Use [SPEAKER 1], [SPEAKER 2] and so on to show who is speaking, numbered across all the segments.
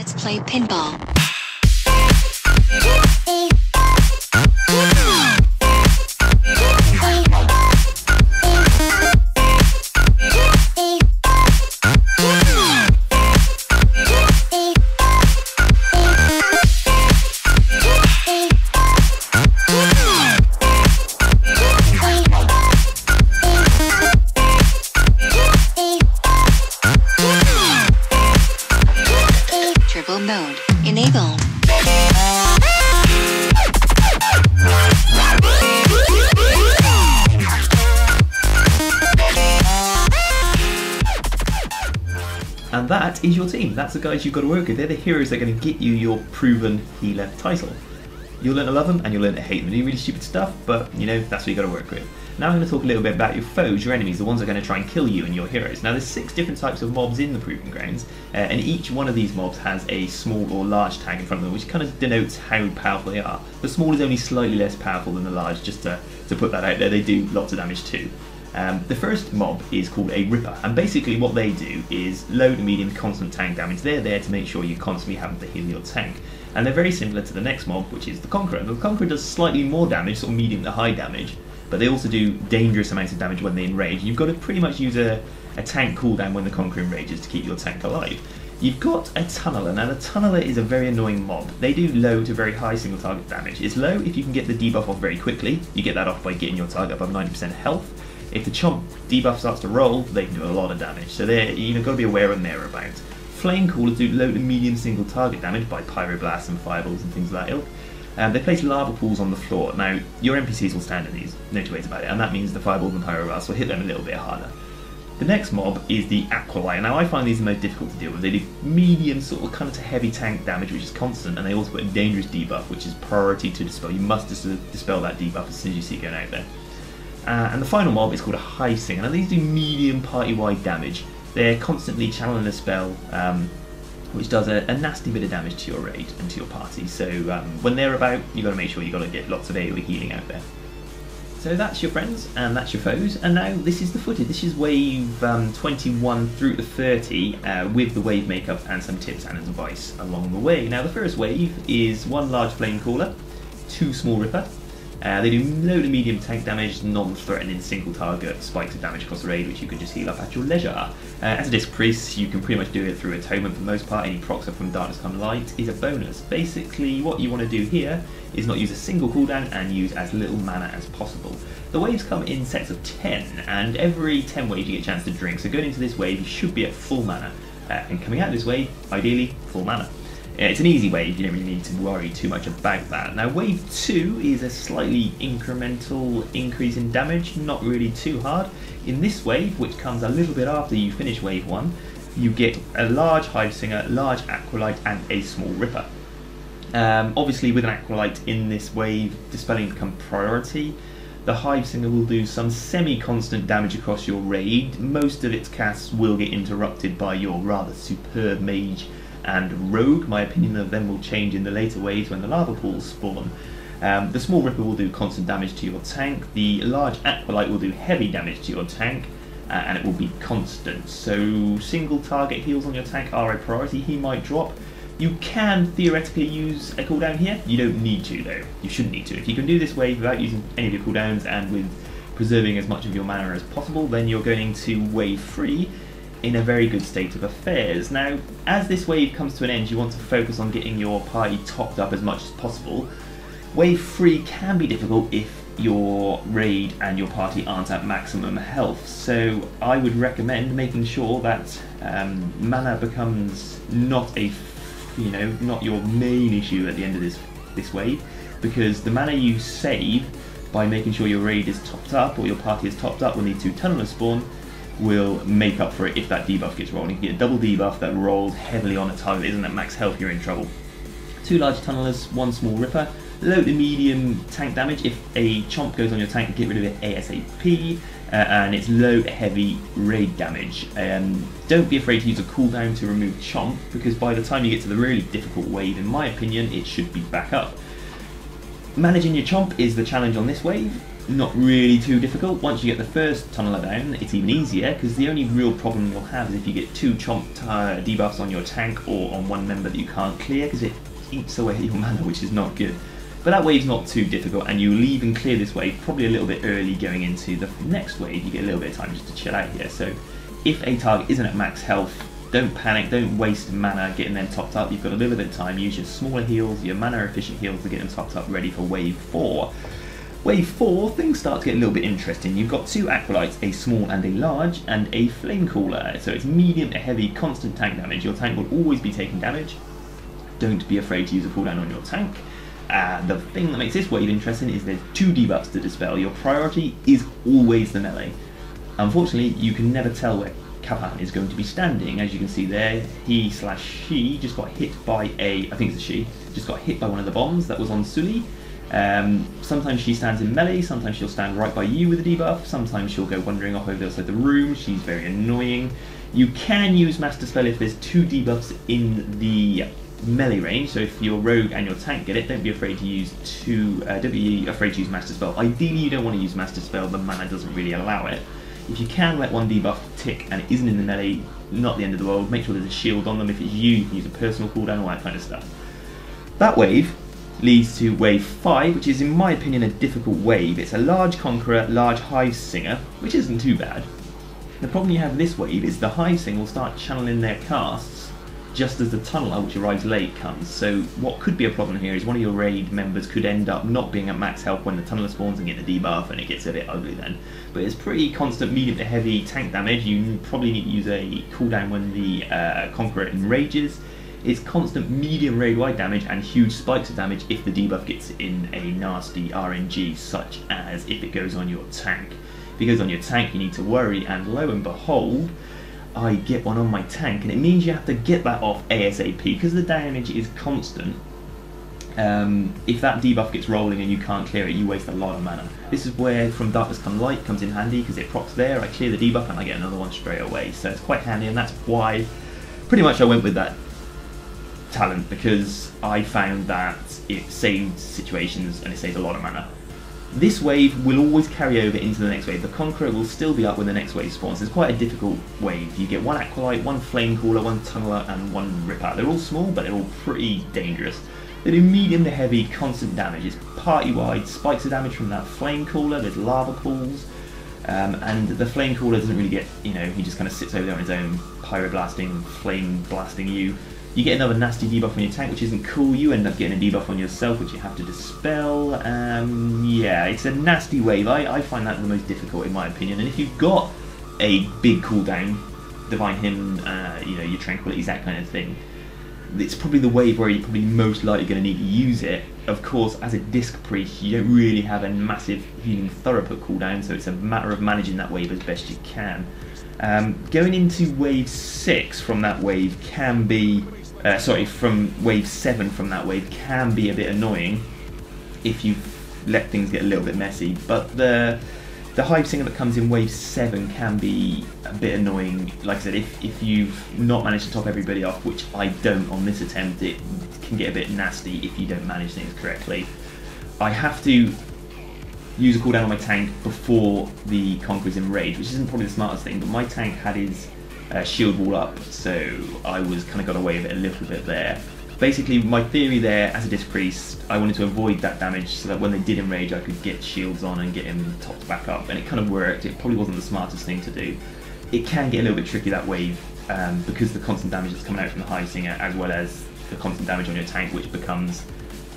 [SPEAKER 1] Let's play pinball. Mode. Enable.
[SPEAKER 2] And that is your team. That's the guys you've got to work with. They're the heroes that are going to get you your proven healer title. You'll learn to love them and you'll learn to hate them. They do really stupid stuff, but you know, that's what you've got to work with. Now I'm going to talk a little bit about your foes, your enemies, the ones that are going to try and kill you and your heroes. Now there's 6 different types of mobs in the Proving Grounds, and each one of these mobs has a small or large tag in front of them, which kind of denotes how powerful they are. The small is only slightly less powerful than the large, just to put that out there. They do lots of damage too. The first mob is called a Ripper, and basically what they do is low to medium constant tank damage. They're there to make sure you're constantly having to heal your tank. And they're very similar to the next mob, which is the Conqueror. The Conqueror does slightly more damage, sort of medium to high damage, but they also do dangerous amounts of damage when they enrage. You've got to pretty much use a tank cooldown when the Conqueror enrages to keep your tank alive. You've got a Tunneler. Now the Tunneler is a very annoying mob. They do low to very high single target damage. It's low if you can get the debuff off very quickly. You get that off by getting your target above 90% health. If the chomp debuff starts to roll, they can do a lot of damage. So you've got to be aware and thereabouts. Flame Callers do low to medium single target damage by Pyroblasts and Fireballs and things like that ilk. They place lava pools on the floor. Now, your NPCs will stand in these, no two ways about it, and that means the Fireballs and Pyroblasts will hit them a little bit harder. The next mob is the Aqualight. Now, I find these the most difficult to deal with. They do medium, sort of kind of to heavy tank damage, which is constant, and they also put a dangerous debuff, which is priority to dispel. You must dispel that debuff as soon as you see it going out there. And the final mob is called a Hive Singer. Now, these do medium party-wide damage. They're constantly channeling a spell, which does a nasty bit of damage to your raid and to your party. So when they're about, you've got to make sure you've got to get lots of AoE healing out there. So that's your friends and that's your foes, and now this is the footage. This is wave 21 through to 30 with the wave makeup and some tips and advice along the way. Now the first wave is 1 large flame caller, 2 small ripper. They do low to medium tank damage, non-threatening single target spikes of damage across the raid, which you can just heal up at your leisure. As a disc priest, you can pretty much do it through atonement for the most part. Any procs from darkness come light is a bonus. Basically, what you want to do here is not use a single cooldown and use as little mana as possible. The waves come in sets of 10, and every 10 waves you get a chance to drink. So going into this wave, you should be at full mana, and coming out of this wave, ideally full mana. It's an easy wave, you don't really need to worry too much about that. Now wave 2 is a slightly incremental increase in damage, not really too hard. In this wave, which comes a little bit after you finish wave 1, you get a large Hive Singer, large Aqualight and a small Ripper. Obviously with an Aqualight in this wave, dispelling becomes priority. The Hive Singer will do some semi-constant damage across your raid. Most of its casts will get interrupted by your rather superb mage and rogue. My opinion of them will change in the later waves when the lava pools spawn. The small Ripper will do constant damage to your tank. The large Aqualight will do heavy damage to your tank, and it will be constant. So single target heals on your tank are a priority. He might drop. You can theoretically use a cooldown here. You don't need to though. You shouldn't need to. If you can do this wave without using any of your cooldowns and with preserving as much of your mana as possible, then you're going to wave 3 in a very good state of affairs. Now, as this wave comes to an end, you want to focus on getting your party topped up as much as possible. Wave 3 can be difficult if your raid and your party aren't at maximum health, so I would recommend making sure that mana becomes not your main issue at the end of this wave, because the mana you save by making sure your raid is topped up or your party is topped up when the 2 tunnelers spawn will make up for it if that debuff gets rolling. You get a double debuff that rolls heavily on a target that isn't at max health, you're in trouble. 2 large tunnelers, 1 small Ripper, low to medium tank damage. If a chomp goes on your tank, get rid of it ASAP, and it's low to heavy raid damage. Don't be afraid to use a cooldown to remove chomp, because by the time you get to the really difficult wave, in my opinion, it should be back up. Managing your chomp is the challenge on this wave. not really too difficult. Once you get the first tunneler down, it's even easier, because the only real problem you'll have is if you get 2 chomped debuffs on your tank or on one member that you can't clear, because it eats away your mana, which is not good. But that wave's not too difficult, and you leave and clear this wave probably a little bit early going into the next wave. You get a little bit of time just to chill out here. So if a target isn't at max health, don't panic, don't waste mana getting them topped up. You've got a little bit of time. Use your smaller heals, your mana efficient heals to get them topped up ready for wave 4. Wave 4, things start to get a little bit interesting. You've got 2 acolytes, a small and a large, and a flame cooler. So it's medium to heavy, constant tank damage. Your tank will always be taking damage. Don't be afraid to use a cooldown on your tank. The thing that makes this wave interesting is there's 2 debuffs to dispel. Your priority is always the melee. Unfortunately, you can never tell where KOAN is going to be standing. As you can see there, he/she just got hit by I think it's a she, just got hit by one of the bombs that was on Sully. Sometimes she stands in melee, sometimes she'll stand right by you with a debuff, sometimes she'll go wandering off over the other side of the room. She's very annoying. You can use Master Spell if there's 2 debuffs in the melee range, so if your rogue and your tank get it, don't be afraid to use Master Spell. Ideally you don't want to use Master Spell, the mana doesn't really allow it. If you can let one debuff tick and it isn't in the melee, not the end of the world. Make sure there's a shield on them. If it's you can use a personal cooldown, all that kind of stuff. That wave leads to wave 5, which is in my opinion a difficult wave. It's a large Conqueror, large Hive Singer, which isn't too bad. The problem you have this wave is the Hive Singer will start channeling their casts just as the tunneler, which arrives late, comes. So what could be a problem here is one of your raid members could end up not being at max health when the tunneler spawns and get the debuff, and it gets a bit ugly then. But it's pretty constant medium to heavy tank damage. You probably need to use a cooldown when the Conqueror enrages. It's constant medium raid-wide damage and huge spikes of damage if the debuff gets in a nasty RNG, such as if it goes on your tank. If it goes on your tank, you need to worry, and lo and behold, I get one on my tank, and it means you have to get that off ASAP because the damage is constant. If that debuff gets rolling and you can't clear it, you waste a lot of mana. This is where From Darkness Come Light comes in handy, because it procs there, I clear the debuff and I get another one straight away. So it's quite handy, and that's why pretty much I went with that talent, because I found that it saved situations and it saved a lot of mana. This wave will always carry over into the next wave. The Conqueror will still be up when the next wave spawns. It's quite a difficult wave. You get 1 Acolyte, 1 Flame Cooler, 1 Tunneler, and 1 Ripper. They're all small, but they're all pretty dangerous. They do medium to heavy, constant damage. It's party-wide, spikes of damage from that Flame Cooler, there's lava pools, and the Flame Cooler doesn't really get, he just kind of sits over there on his own, pyroblasting, flame blasting you. You get another nasty debuff on your tank, which isn't cool. You end up getting a debuff on yourself, which you have to dispel. Yeah, it's a nasty wave. I find that the most difficult in my opinion. And if you've got a big cooldown, Divine Hymn, your Tranquilities, that kind of thing, it's probably the wave where you're probably most likely going to need to use it. Of course, as a Disc Priest, you don't really have a massive healing Thuriput cooldown, so it's a matter of managing that wave as best you can. Going into wave 6 from that wave can be... from wave 7 from that wave can be a bit annoying if you let things get a little bit messy, but the Hive Singer that comes in wave 7 can be a bit annoying. Like I said, if you've not managed to top everybody off, which I don't on this attempt, it can get a bit nasty if you don't manage things correctly. I have to use a cooldown on my tank before the Conqueror's enraged, which isn't probably the smartest thing, but my tank had his shield wall up, so I was kind of got away with it a little bit there. Basically, my theory there, as a Disc Priest, I wanted to avoid that damage so that when they did enrage I could get shields on and get him topped back up, and it kind of worked. It probably wasn't the smartest thing to do. It can get a little bit tricky that wave, because the constant damage that's coming out from the Hive Singer, as well as the constant damage on your tank, which becomes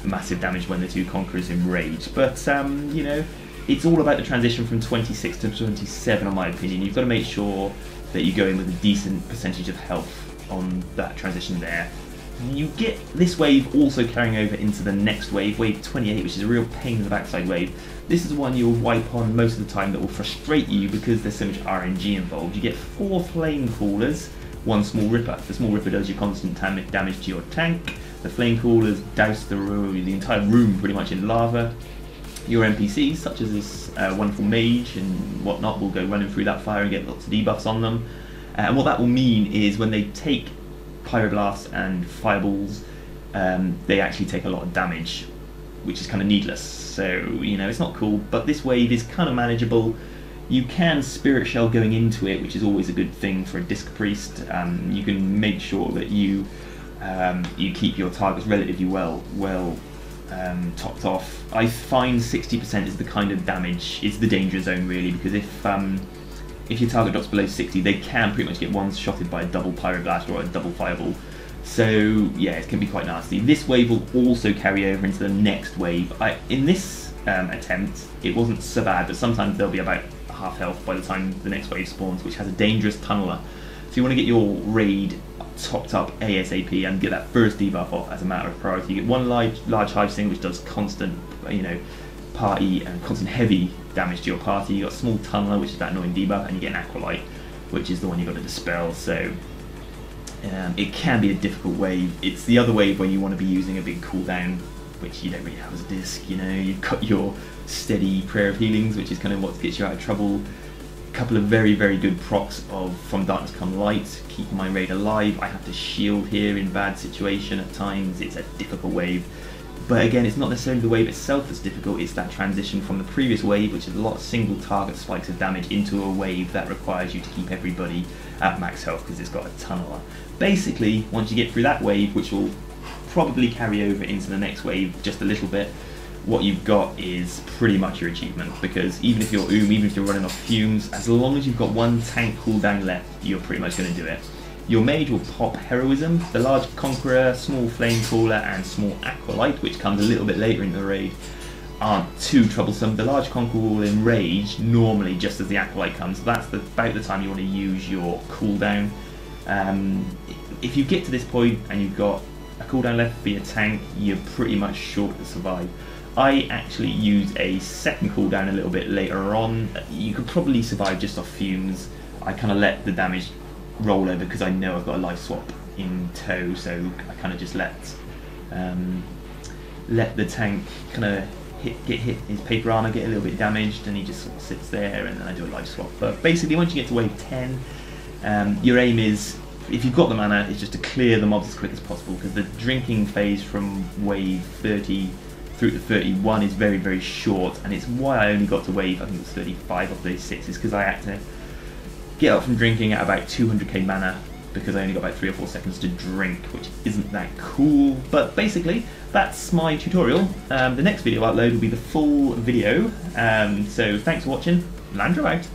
[SPEAKER 2] massive damage when the 2 Conquerors enrage. But, it's all about the transition from 26 to 27 in my opinion. You've got to make sure that you go in with a decent percentage of health on that transition there. You get this wave also carrying over into the next wave, wave 28, which is a real pain in the backside wave. This is one you'll wipe on most of the time that will frustrate you because there's so much RNG involved. You get 4 Flame Coolers, 1 Small Ripper. The Small Ripper does your constant damage to your tank. The Flame Coolers douse the entire room pretty much in lava. Your NPCs, such as this wonderful mage and whatnot, will go running through that fire and get lots of debuffs on them. And what that will mean is when they take Pyroblasts and Fireballs, they actually take a lot of damage which is kind of needless. So, you know, it's not cool, but this wave is kind of manageable. You can Spirit Shell going into it, which is always a good thing for a Disc Priest. You can make sure that you keep your targets relatively well topped off. I find 60% is the kind of damage, it's the danger zone really, because if your target drops below 60, they can pretty much get one-shotted by a double Pyroblast or a double Fireball. So yeah, it can be quite nasty. This wave will also carry over into the next wave. In this attempt, it wasn't so bad, but sometimes they'll be about half health by the time the next wave spawns, which has a dangerous tunneler. So you want to get your raid topped up ASAP and get that first debuff off as a matter of priority. You get one large hive sting, which does constant, you know, party and constant heavy damage to your party. You got a small tunneler, which is that annoying debuff, and you get an Aqualite, which is the one you've got to dispel. So it can be a difficult wave. It's the other wave where you want to be using a big cooldown, which you don't really have as a disc. You know, you've got your steady Prayer of Healings, which is kind of what gets you out of trouble. A couple of very, very good procs of From Darkness Come Light, keep my raid alive. I have to shield here in bad situation at times. It's a difficult wave. But again, it's not necessarily the wave itself that's difficult, it's that transition from the previous wave, which is a lot of single target spikes of damage, into a wave that requires you to keep everybody at max health because it's got a tunneler. Basically, once you get through that wave, which will probably carry over into the next wave just a little bit, what you've got is pretty much your achievement, because even if you're even if you're running off fumes, as long as you've got one tank cooldown left, you're pretty much going to do it. Your mage will pop Heroism, the large Conqueror, small Flame Caller and small Aqualite, which comes a little bit later in the raid, aren't too troublesome. The large Conqueror will enrage normally just as the Acolyte comes, so that's about the time you want to use your cooldown. If you get to this point and you've got a cooldown left for your tank, you're pretty much sure to survive. I actually use a second cooldown a little bit later on. You could probably survive just off fumes. I kind of let the damage roll over because I know I've got a life swap in tow, so I kind of just let the tank kind of get hit, his paper armor get a little bit damaged, and he just sort of sits there, and then I do a life swap. But basically, once you get to wave 10, your aim is, if you've got the mana, is just to clear the mobs as quick as possible, because the drinking phase from wave 30 through to 31 is very, very short, and it's why I only got to wave, I think it was 35 of those 6, is because I had to get up from drinking at about 200k mana, because I only got about 3 or 4 seconds to drink, which isn't that cool. But basically, that's my tutorial. The next video I upload will be the full video, so thanks for watching. Landro out.